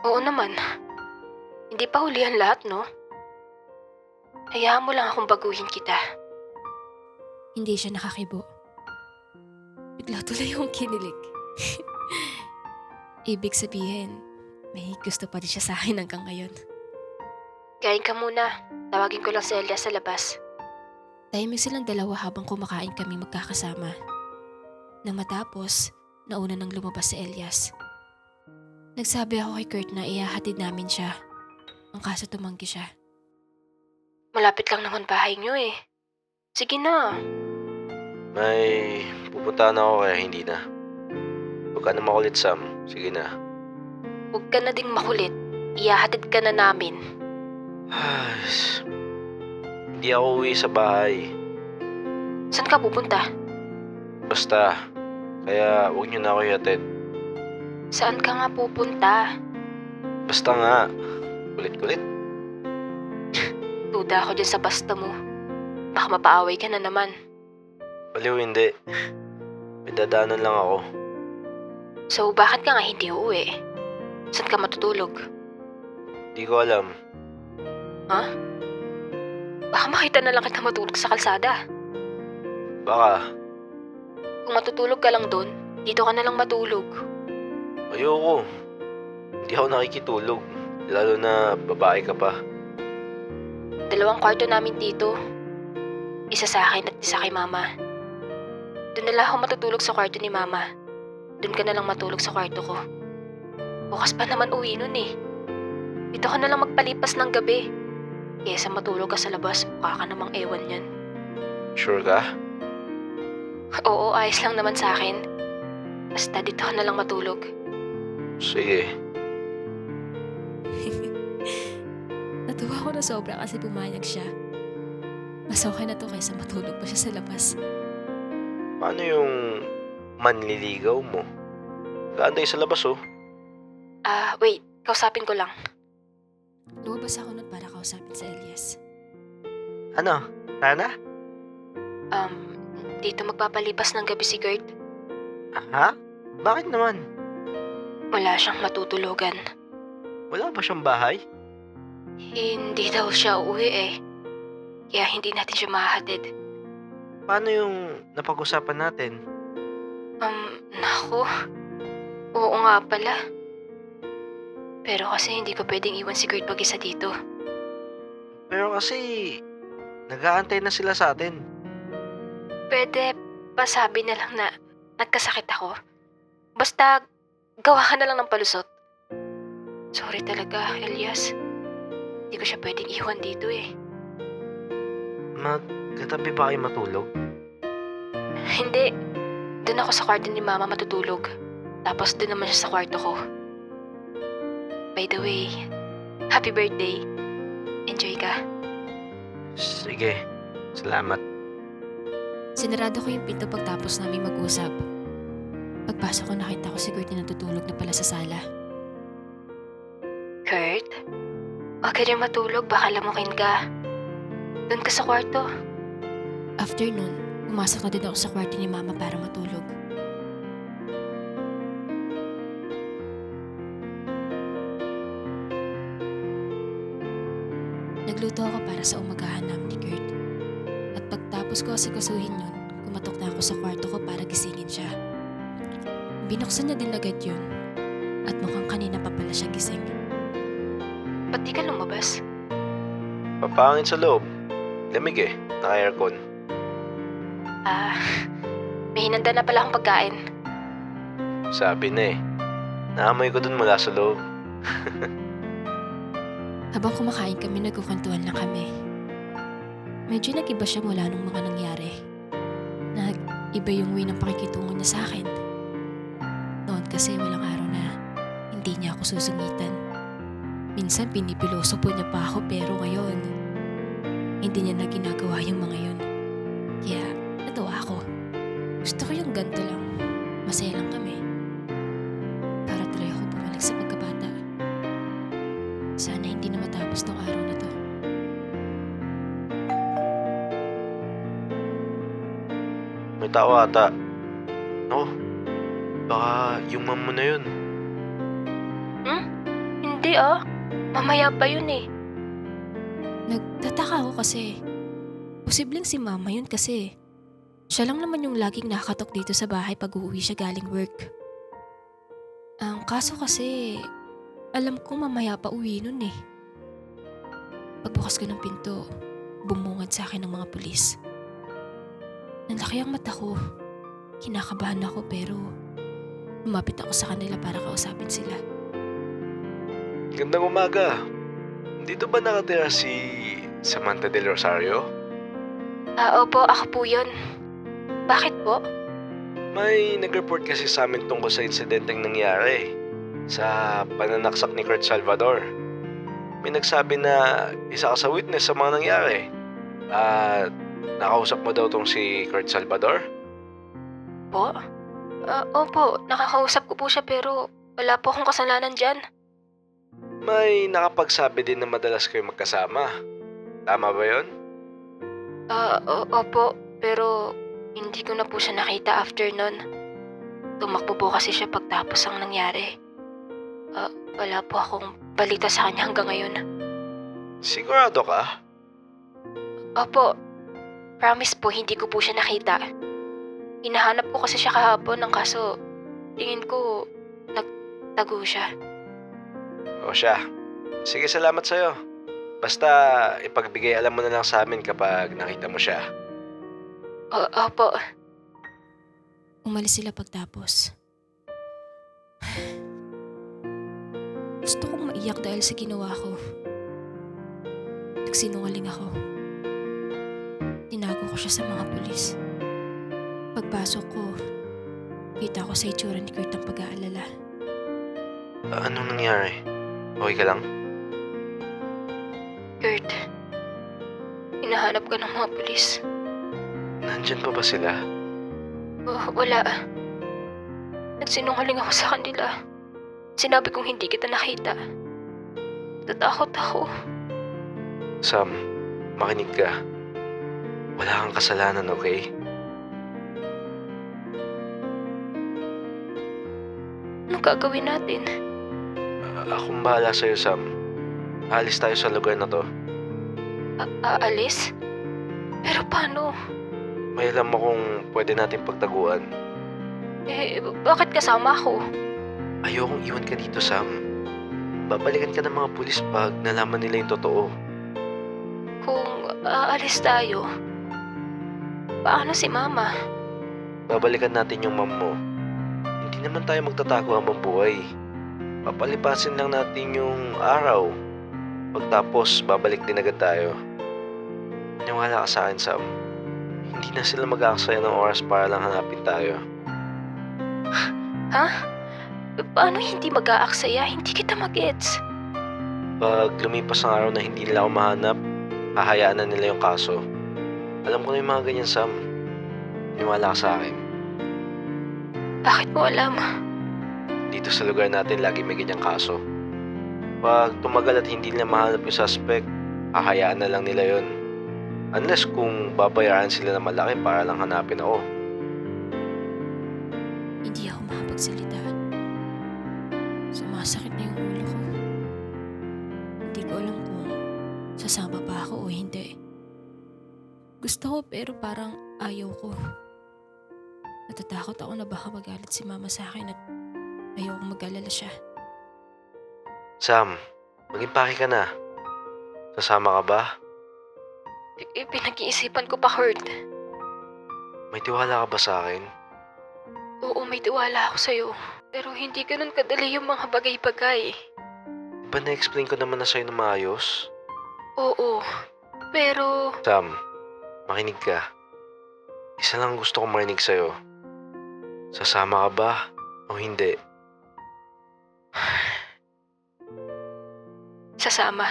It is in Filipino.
Oo naman. Hindi pa huli ang lahat, no? Hayaan mo lang akong baguhin kita. Hindi siya nakakibo. Bigla tuloy yung kinilig. Ibig sabihin, may gusto pa rin siya sa akin hanggang ngayon. Kain ka muna. Tawagin ko lang si Elias sa labas. Tahimik silang dalawa habang kumakain kami magkakasama. Nang matapos, nauna nang lumabas si Elias. Nagsabi ako kay Kurt na ihahatid namin siya. Ang kaso tumanggi siya. Malapit lang naman bahay niyo eh. Sige na. May pupuntahan ako kaya hindi na. Huwag ka na makulit, Sam. Sige na. Huwag ka na ding makulit. Ihahatid ka na namin. Hindi ako uwi sa bahay. Saan ka pupunta? Basta. Kaya huwag niyo na ako ihatid. Saan ka nga pupunta? Basta nga. Kulit-kulit. Duda ako dyan sa basta mo. Baka mapaaway ka na naman. Baliw hindi. May dadaanan lang ako. So bakit ka nga hindi uuwi? Saan ka matutulog? Di ko alam. Ha? Baka makita na lang kita matulog sa kalsada. Baka. Kung matutulog ka lang doon, dito ka na lang matulog. Ayoko. Hindi ako nakikitulog. Lalo na babae ka pa. 2 kwarto namin dito. Isa sa akin at isa kay mama. Doon na lang ako matutulog sa kwarto ni mama. Doon ka na lang matulog sa kwarto ko. Bukas pa naman uwi nun eh. Dito ka na lang magpalipas ng gabi. Kesa matulog ka sa labas, mukha ka namang ewan yan. Sure ka? Oo, ayos lang naman sa akin. Basta dito ka na lang matulog. Sige. Natuwa ko na sobra kasi pumayag siya. Mas okay na to kaysa matulog pa siya sa labas. Paano yung manliligaw mo? Gaantay sa labas oh. Wait. Kausapin ko lang. Lumabas ako nun para kausapin si Elias. Ano? Rana? Dito magpapalipas ng gabi si Gert. Ha? Bakit naman? Wala siyang matutulugan. Wala ba siyang bahay? Hindi daw siya uuwi eh. Kaya hindi natin siya mahahatid. Paano yung napag-usapan natin? Naku. Oo nga pala. Pero kasi hindi ko pwedeng iwan si Gert mag-isa dito. Pero kasi nag-aantay na sila sa atin. Pwede pasabi na lang na nagkasakit ako. Basta gawa ka na lang ng palusot. Sorry talaga, Elias. Hindi ko siya pwedeng iwan dito eh. Magkatabi ba kayo matulog? Hindi. Doon ako sa kwarto ni Mama matutulog. Tapos doon naman siya sa kwarto ko. By the way, happy birthday. Enjoy ka. Sige. Salamat. Sinarado ko yung pinto pagtapos namin mag-usap. Pagpasok ko nakita ko si Kurt na natutulog na pala sa sala. Kurt? Huwag ka rin matulog, baka lamukin ka. Doon ka sa kwarto. After nun, pumasok na din ako sa kwarto ni Mama para matulog. Nagluto ako para sa umagahan namin ni Kurt. At pagtapos ko asikasuhin yun, kumatok na ako sa kwarto ko para gisingin siya. Binuksan niya din agad yun. At mukhang kanina pa pala siya gising. Ba't di ka lumabas? Papangin sa loob. Lamig eh. Naka-aircon. May hinanda na pala akong pagkain. Sabi na eh. Naamoy ko dun mula sa loob. Habang kumakain kami, nagkukwentuhan lang kami. Medyo nag-iba siya mula nung mga nangyari. Nag-iba yung way ng pakikitungo niya sa akin. Noon kasi walang araw na hindi niya ako susungitan. Minsan pinipiloso po niya pa ako pero ngayon, hindi niya na ginagawa yung mga yun. Kaya natuwa ako. Gusto ko yung ganito lang. Masaya lang kami. Para tuloy ako bumalik sa pagkabata. Sana hindi na matapos tong araw na to. May tao ata. Oh, baka yung mom mo na yun. Hindi mamaya pa yun eh. Nagtataka ako kasi. Posibleng si Mama yun kasi. Siya lang naman yung laging nakakatok dito sa bahay pag uuwi siya galing work. Ang kaso kasi, alam ko mamaya pa uwi nun eh. Pagbukas ko ng pinto, bumungad sa akin ng mga pulis. Nanlaki ang mata ko. Kinakabahan ako pero lumapit ako sa kanila para kausapin sila. Gandang umaga. Dito ba nakatira si Samantha Del Rosario? Opo, ako po yun. Bakit po? May nag-report kasi sa amin tungkol sa insidenteng nangyari sa pananaksak ni Kurt Salvador. May nagsabi na isa ka sa witness sa mga nangyari. At nakausap mo daw tong si Kurt Salvador? Po? Opo, nakakausap ko po siya pero wala po akong kasalanan dyan. May nakapagsabi din na madalas kayo magkasama. Tama ba yon? Opo, pero hindi ko na po siya nakita after nun. Tumakbo po kasi siya pagtapos ang nangyari. Wala po akong balita sa kanya hanggang ngayon. Sigurado ka? Opo, promise po hindi ko po siya nakita. Hinahanap ko kasi siya kahapon ng kaso tingin ko nagtago siya. O siya. Sige, salamat sa'yo. Basta ipagbigay alam mo na lang sa amin kapag nakita mo siya. Opo. Umalis sila pagtapos. Gusto kong maiyak dahil sa ginawa ko. Nagsinungaling ako. Tinago ko siya sa mga pulis. Pagpasok ko, kita ko sa itsura ni Kurt ang pag-aalala. Anong nangyari? Okay ka lang? Kurt, hinahanap ka ng mga pulis. Nandyan pa ba sila? Wala. Nagsinungaling ako sa kanila. Sinabi kong hindi kita nakita. Tatakot ako. Sam, makinig ka. Wala kang kasalanan, okay? Anong gagawin natin? Akong bahala sa'yo, Sam. Alis tayo sa lugar na to. Aalis? Pero paano? May alam mo kung pwede natin pagtaguan. Bakit kasama ako? Ayokong iwan ka dito, Sam. Babalikan ka ng mga pulis pag nalaman nila yung totoo. Kung aalis tayo, paano si Mama? Babalikan natin yung mom mo. Hindi naman tayo magtatago habang buhay. Papalipasin lang natin yung araw. Pagtapos, babalik din agad tayo. Maniwala ka sa akin, Sam. Hindi na sila mag-aaksaya ng oras para lang hanapin tayo. Ha? Paano hindi mag-aaksaya? Hindi kita mag-gets. Pag lumipas ang araw na hindi nila ako mahanap, hahayaan na nila yung kaso. Alam ko na yung mga ganyan, Sam. Maniwala ka sa akin. Bakit mo alam? Dito sa lugar natin, lagi may ganyang kaso. Pag tumagal at hindi nila mahanap yung suspect, hahayaan na lang nila yon. Unless kung babayaran sila ng malaki para lang hanapin ako. Hindi ako makapagsalita. Sumasakit na yung ulo ko. Hindi ko alam kung sasama pa ako o hindi. Gusto ko pero parang ayaw ko. Natatakot ako na baka magalit si Mama sa akin at ayaw kong mag-alala siya. Sam, mag-impake ka na. Sasama ka ba? Pinag-iisipan ko pa, Kurt. May tiwala ka ba sa akin? Oo, may tiwala ako sa'yo. Pero hindi ganun kadali yung mga bagay-bagay. Diba na-explain ko naman na sa'yo na maayos? Oo, pero... Sam, makinig ka. Isa lang gusto kong marinig sa'yo. Sasama ka ba o hindi? Sasama.